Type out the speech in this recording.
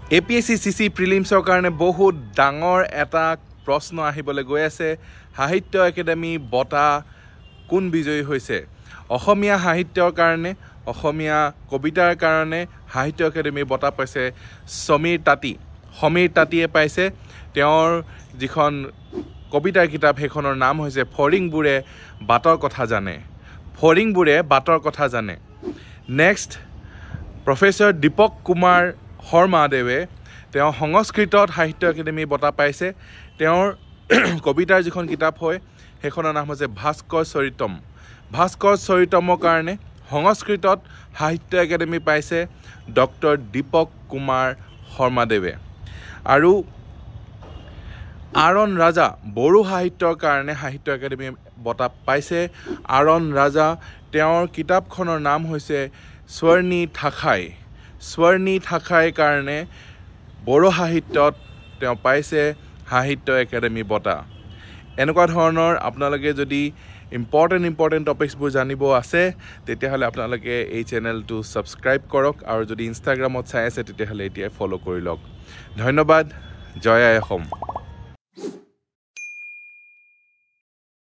APSC প্ৰিলিমছৰ কাৰণে বহুত ডাঙৰ এটা প্ৰশ্ন আহিবলৈ গৈ আছে সাহিত্য একাডেমী বঁটা কোন বিজয়ী হৈছে অসমীয়া সাহিত্যৰ কাৰণে অসমীয়া কবিতাৰ কাৰণে সাহিত্য একাডেমী বঁটা পাইছে সমীৰ তাঁতীয়ে পাইছে তেওঁৰ যিখন কবিতাৰ কিতাপ সেইখনৰ নাম হৈছে ফৰিংবোৰে বাটৰ কথা জানে নেক্সট প্ৰফেসৰ দীপক কুমাৰ শৰ্মাদেৱে তেওঁ সংস্কৃতত সাহিত্য একাডেমী বঁটা পাইছে তেওঁৰ কবিতাৰ যিখন কিতাপ হয় সেইখনৰ নাম হৈছে ভাস্কৰ চৰিতমৰ কাৰণে সংস্কৃতত সাহিত্য একাডেমী পাইছে ডক্টৰ দীপক কুমাৰ শৰ্মাদেৱে আৰু আৰণ ৰাজা বড়ো সাহিত্যৰ কাৰণে সাহিত্য একাডেমী বঁটা পাইছে আৰণ ৰাজা তেওঁৰ কিতাপখনৰ নাম হৈছে স্বৰ্ণী ঠাখাই কাৰণে বড়ো সাহিত্যত তেওঁ পাইছে সাহিত্য একাডেমী বঁটা এনেকুৱা ধৰণৰ আপোনালোকে যদি ইম্পৰ্টেণ্ট টপিকছবোৰ জানিব আছে তেতিয়াহ'লে আপোনালোকে এই চেনেলটো ছাবস্ক্ৰাইব কৰক আৰু যদি ইনষ্টাগ্ৰামত চাই আছে তেতিয়াহ'লে এতিয়াই ফ'ল' কৰি লওক ধন্যবাদ জয় আই অসম